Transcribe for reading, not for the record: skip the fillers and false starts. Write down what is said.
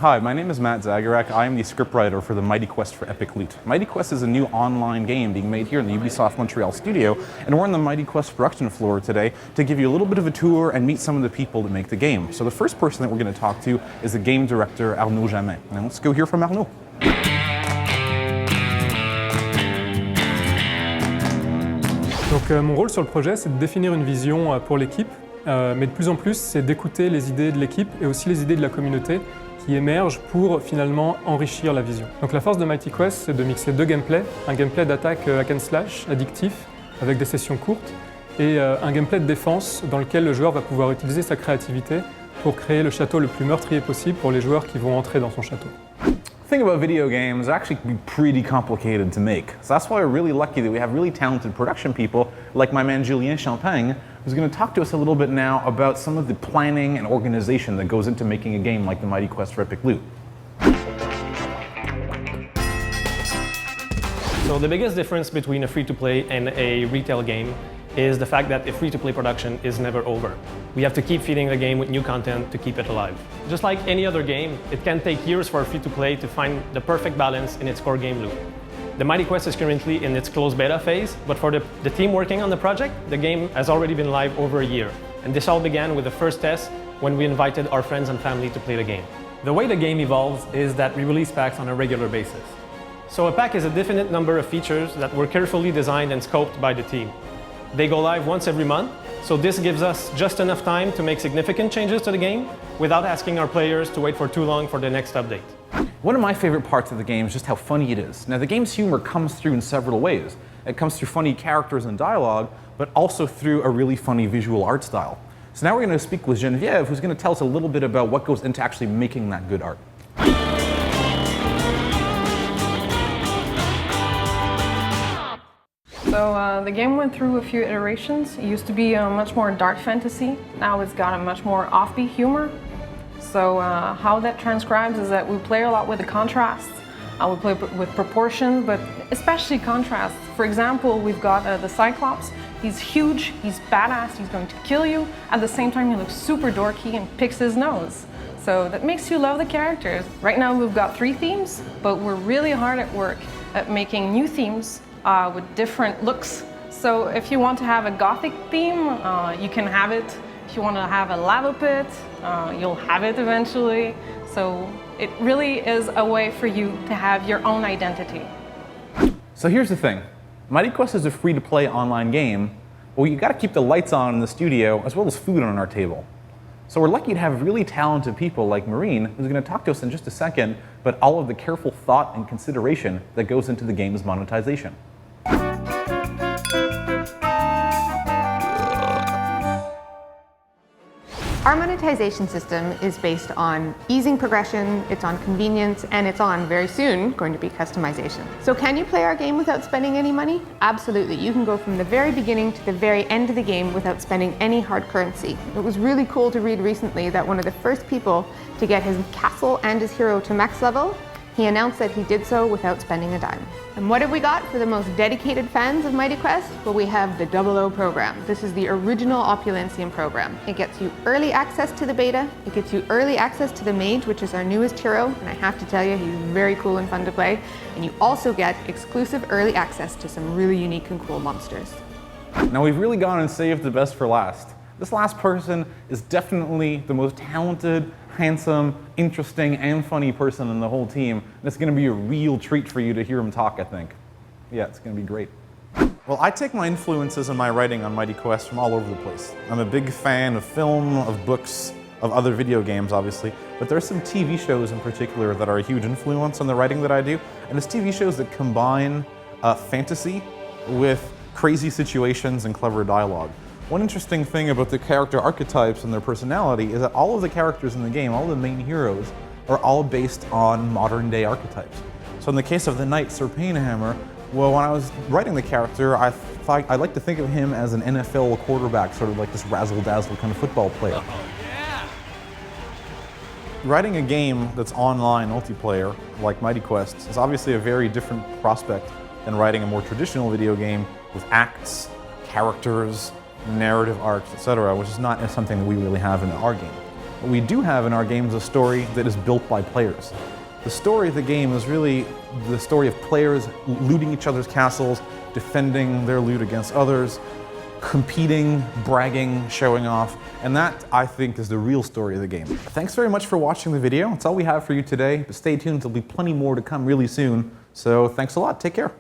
Hi, my name is Matt Zagural. I am the scriptwriter for the Mighty Quest for Epic Loot. Mighty Quest is a new online game being made here in the Ubisoft Montréal studio, and we're on the Mighty Quest production floor today to give you a little bit of a tour and meet some of the people that make the game. So the first person that we're going to talk to is the game director, Arnaud Jamin. Now let's go hear from Arnaud. Donc mon rôle sur le projet, c'est de définir une vision pour l'équipe, mais de plus en plus, c'est d'écouter les idées de l'équipe et aussi les idées de la communauté qui émergent pour finalement enrichir la vision. Donc la force de Mighty Quest, c'est de mixer deux gameplays, un gameplay d'attaque hack and slash, addictif, avec des sessions courtes, et un gameplay de défense dans lequel le joueur va pouvoir utiliser sa créativité pour créer le château le plus meurtrier possible pour les joueurs qui vont entrer dans son château. The thing about video games, they actually can be pretty complicated to make. So that's why we're really lucky that we have really talented production people like my man JULIEN who's going to talk to us a little bit now about some of the planning and organization that goes into making a game like the Mighty Quest for Epic Loot. So the biggest difference between a free-to-play and a retail game is the fact that a free-to-play production is never over. We have to keep feeding the game with new content to keep it alive. Just like any other game, it can take years for a free-to-play to find the perfect balance in its core game loop. The Mighty Quest is currently in its closed beta phase, but for the team working on the project, the game has already been live over a year. And this all began with the first test when we invited our friends and family to play the game. The way the game evolves is that we release packs on a regular basis. So a pack is a definite number of features that were carefully designed and scoped by the team. They go live once every month, so this gives us just enough time to make significant changes to the game without asking our players to wait for too long for the next update. One of my favorite parts of the game is just how funny it is. Now the game's humor comes through in several ways. It comes through funny characters and dialogue, but also through a really funny visual art style. So now we're going to speak with Geneviève, who's going to tell us a little bit about what goes into actually making that good art. So the game went through a few iterations. It used to be much more dark fantasy. Now it's got a much more offbeat humor. So how that transcribes is that we play a lot with the contrasts. We play with proportions, but especially contrasts. For example, we've got the Cyclops. He's huge, he's badass, he's going to kill you. At the same time, he looks super dorky and picks his nose. So that makes you love the characters. Right now we've got 3 themes, but we're really hard at work at making new themes with different looks. So if you want to have a gothic theme, you can have it. If you want to have a lava pit, you'll have it eventually. So it really is a way for you to have your own identity. So here's the thing. Mighty Quest is a free-to-play online game, but you got to keep the lights on in the studio as well as food on our table. So we're lucky to have really talented people like Maureen, who's going to talk to us in just a second, but all of the careful thought and consideration that goes into the game's monetization. Our monetization system is based on easing progression, it's on convenience, and it's on, very soon, going to be customization. So can you play our game without spending any money? Absolutely. You can go from the very beginning to the very end of the game without spending any hard currency. It was really cool to read recently that one of the first people to get his castle and his hero to max level, he announced that he did so without spending a dime. And what have we got for the most dedicated fans of Mighty Quest? Well, we have the 00 program. This is the original Opulencia program. It gets you early access to the beta, it gets you early access to the Mage, which is our newest hero, and I have to tell you, he's very cool and fun to play. And you also get exclusive early access to some really unique and cool monsters. Now we've really gone and saved the best for last. This last person is definitely the most talented, handsome, interesting, and funny person in the whole team. And it's going to be a real treat for you to hear him talk, I think. Yeah, it's going to be great. Well, I take my influences in my writing on Mighty Quest from all over the place. I'm a big fan of film, of books, of other video games, obviously, but there are some TV shows in particular that are a huge influence on the writing that I do, and it's TV shows that combine fantasy with crazy situations and clever dialogue. One interesting thing about the character archetypes and their personality is that all of the characters in the game, all the main heroes, are all based on modern day archetypes. So in the case of the knight, Sir Painhammer, well, when I was writing the character, I like to think of him as an NFL quarterback, sort of like this razzle-dazzle kind of football player. Yeah. Writing a game that's online multiplayer, like Mighty Quest, is obviously a very different prospect than writing a more traditional video game with acts, characters, narrative arcs, etc., which is not something that we really have in our game. What we do have in our game is a story that is built by players. The story of the game is really the story of players looting each other's castles, defending their loot against others, competing, bragging, showing off, and that, I think, is the real story of the game. Thanks very much for watching the video. That's all we have for you today, but stay tuned, there'll be plenty more to come really soon. So thanks a lot, take care.